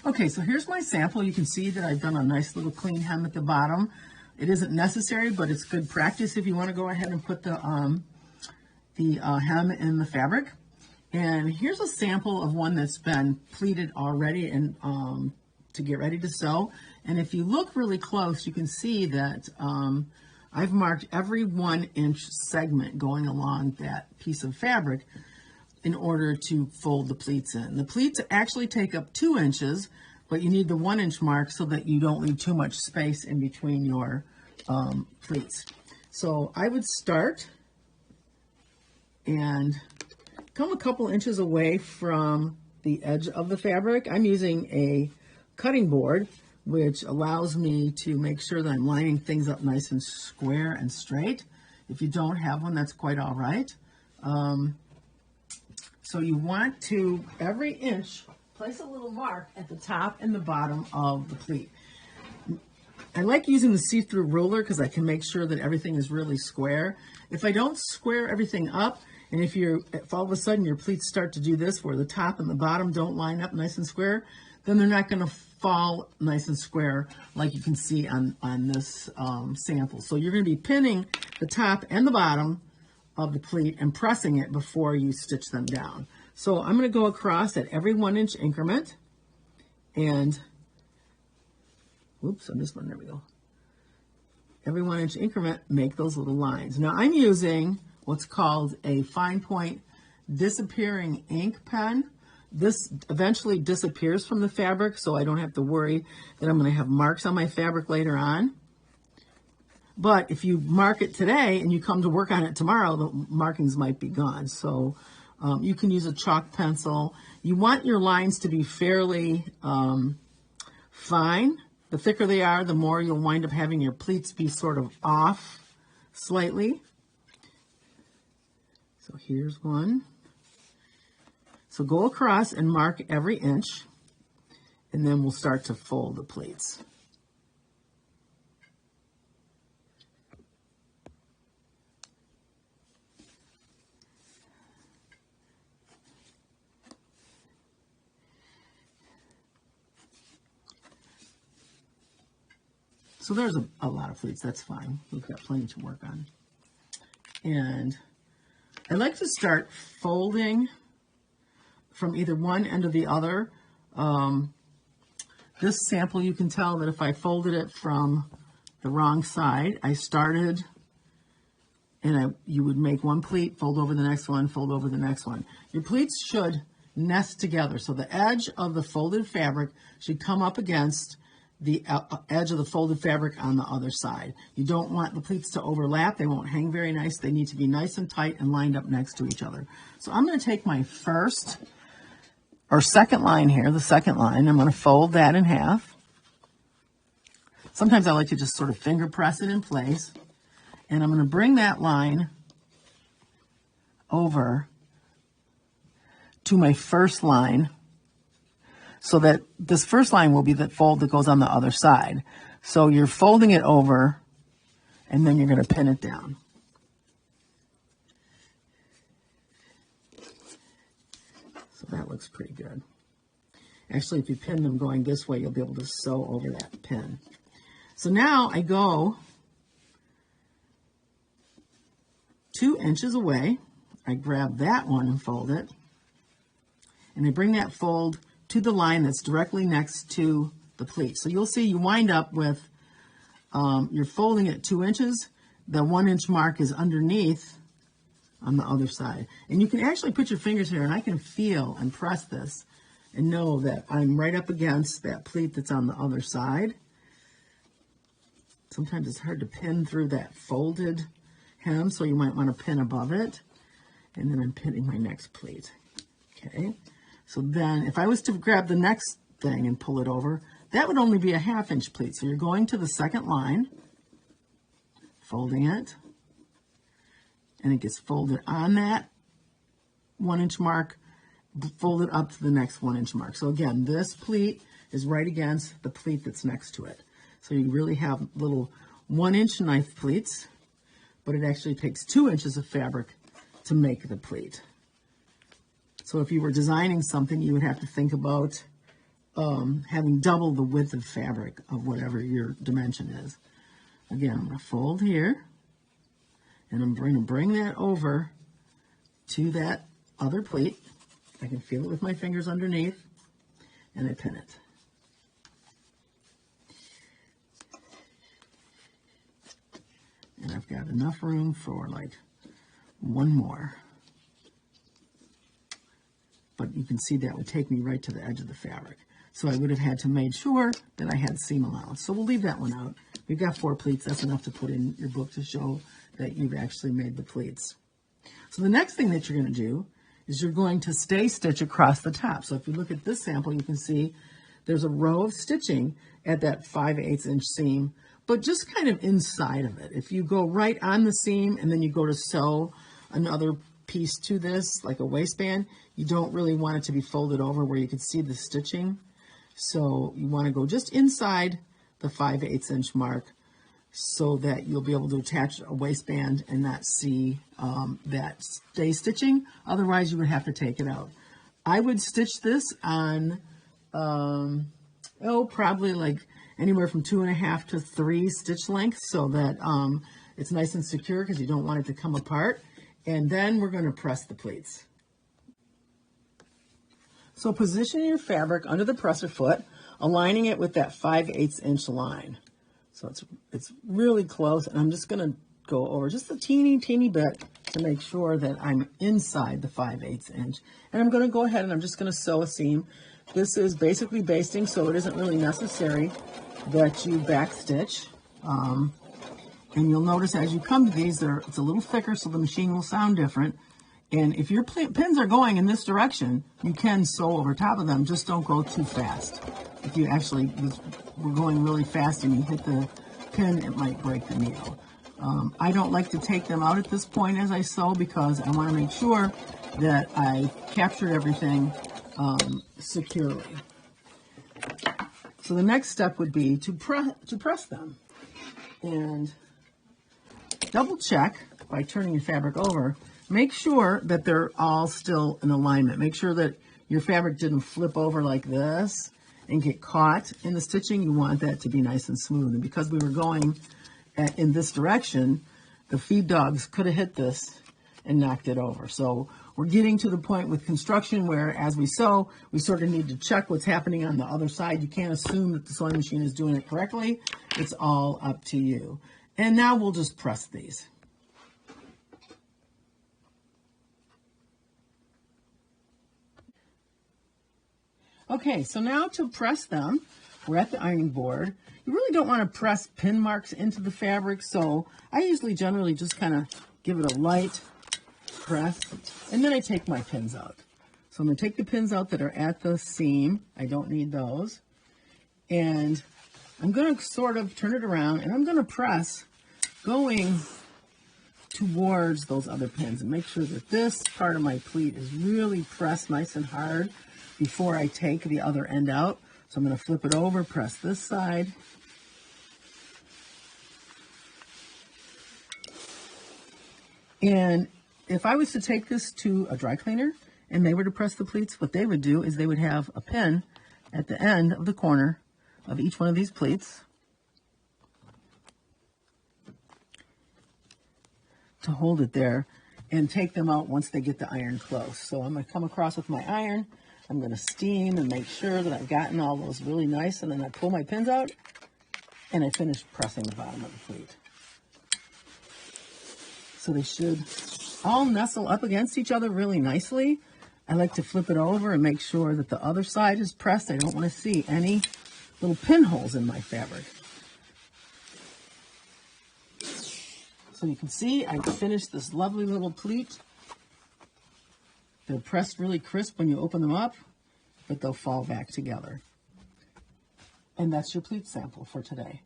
Okay, so here's my sample. You can see that I've done a nice little clean hem at the bottom. It isn't necessary, but it's good practice if you want to go ahead and put the hem in the fabric. And here's a sample of one that's been pleated already and to get ready to sew. And if you look really close, you can see that I've marked every 1 inch segment going along that piece of fabric in order to fold the pleats in. The pleats actually take up 2 inches, but you need the 1 inch mark so that you don't leave too much space in between your pleats. So I would start and come a couple inches away from the edge of the fabric. I'm using a cutting board, which allows me to make sure that I'm lining things up nice and square and straight. If you don't have one, that's quite all right. So you want to, every inch, place a little mark at the top and the bottom of the pleat. I like using the see-through ruler because I can make sure that everything is really square. If I don't square everything up, and if all of a sudden your pleats start to do this, where the top and the bottom don't line up nice and square, then they're not going to fall nice and square like you can see on this sample. So you're going to be pinning the top and the bottom of the pleat and pressing it before you stitch them down. So I'm going to go across at every 1 inch increment and, oops, on this one, there we go. Every 1 inch increment, make those little lines. Now I'm using what's called a fine point disappearing ink pen. This eventually disappears from the fabric, so I don't have to worry that I'm going to have marks on my fabric later on. But if you mark it today and you come to work on it tomorrow, the markings might be gone. So you can use a chalk pencil. You want your lines to be fairly fine. The thicker they are, the more you'll wind up having your pleats be sort of off slightly. So here's one. So go across and mark every inch, and then we'll start to fold the pleats. So there's a lot of pleats, that's fine. We've got plenty to work on. And I like to start folding from either one end or the other. This sample, you can tell that if I folded it from the wrong side, I started and you would make one pleat, fold over the next one, fold over the next one. Your pleats should nest together. So the edge of the folded fabric should come up against the edge of the folded fabric on the other side. You don't want the pleats to overlap. They won't hang very nice. They need to be nice and tight and lined up next to each other. So I'm going to take my first or second line here, the second line. I'm going to fold that in half. Sometimes I like to just sort of finger press it in place. And I'm going to bring that line over to my first line, so that this first line will be the fold that goes on the other side. So you're folding it over, and then you're going to pin it down. So that looks pretty good. Actually, if you pin them going this way, you'll be able to sew over that pin. So now I go 2 inches away. I grab that one and fold it. And I bring that fold to the line that's directly next to the pleat. So you'll see you wind up with, you're folding it 2 inches. The 1 inch mark is underneath on the other side. And you can actually put your fingers here, and I can feel and press this and know that I'm right up against that pleat that's on the other side. Sometimes it's hard to pin through that folded hem, so you might want to pin above it. And then I'm pinning my next pleat. Okay. So then if I was to grab the next thing and pull it over, that would only be a 1/2 inch pleat. So you're going to the second line, folding it, and it gets folded on that 1 inch mark, folded up to the next 1 inch mark. So again, this pleat is right against the pleat that's next to it. So you really have little 1 inch knife pleats, but it actually takes 2 inches of fabric to make the pleat. So if you were designing something, you would have to think about having double the width of fabric of whatever your dimension is. Again, I'm going to fold here, and I'm going to bring that over to that other pleat. I can feel it with my fingers underneath, and I pin it. And I've got enough room for like one more. But you can see that would take me right to the edge of the fabric. So I would have had to make sure that I had seam allowance. So we'll leave that one out. We've got 4 pleats. That's enough to put in your book to show that you've actually made the pleats. So the next thing that you're going to do is you're going to stay stitch across the top. So if you look at this sample, you can see there's a row of stitching at that 5/8 inch seam, but just kind of inside of it. If you go right on the seam and then you go to sew another piece to this, like a waistband, you don't really want it to be folded over where you can see the stitching. So you want to go just inside the 5/8 inch mark so that you'll be able to attach a waistband and not see that stay stitching. Otherwise, you would have to take it out. I would stitch this on, probably like anywhere from 2.5 to 3 stitch lengths so that it's nice and secure because you don't want it to come apart. And then we're going to press the pleats. So position your fabric under the presser foot, aligning it with that 5/8 inch line. So it's really close, and I'm just going to go over just a teeny bit to make sure that I'm inside the 5/8 inch. And I'm going to go ahead and I'm just going to sew a seam. This is basically basting, so it isn't really necessary that you back stitch. And you'll notice as you come to these, it's a little thicker, so the machine will sound different. And if your pins are going in this direction, you can sew over top of them. Just don't go too fast. If you actually were going really fast and you hit the pin, it might break the needle. I don't like to take them out at this point as I sew because I want to make sure that I captured everything securely. So the next step would be to press them. And double check by turning your fabric over. Make sure that they're all still in alignment. Make sure that your fabric didn't flip over like this and get caught in the stitching. You want that to be nice and smooth. And because we were going in this direction, the feed dogs could have hit this and knocked it over. So we're getting to the point with construction where as we sew, we sort of need to check what's happening on the other side. You can't assume that the sewing machine is doing it correctly. It's all up to you. And now we'll just press these. Okay, so now to press them, we're at the ironing board. You really don't want to press pin marks into the fabric, so I usually generally just kind of give it a light press, and then I take my pins out. So I'm going to take the pins out that are at the seam. I don't need those. And I'm going to sort of turn it around, and I'm going to press going towards those other pins and make sure that this part of my pleat is really pressed nice and hard before I take the other end out. So I'm going to flip it over, press this side. And if I was to take this to a dry cleaner and they were to press the pleats, what they would do is they would have a pin at the end of the corner of each one of these pleats to hold it there and take them out once they get the iron close. So I'm going to come across with my iron. I'm going to steam and make sure that I've gotten all those really nice, and then I pull my pins out and I finish pressing the bottom of the pleat. So they should all nestle up against each other really nicely. I like to flip it over and make sure that the other side is pressed. I don't want to see any little pinholes in my fabric. So you can see I finished this lovely little pleat. They're pressed really crisp when you open them up, but they'll fall back together. And that's your pleat sample for today.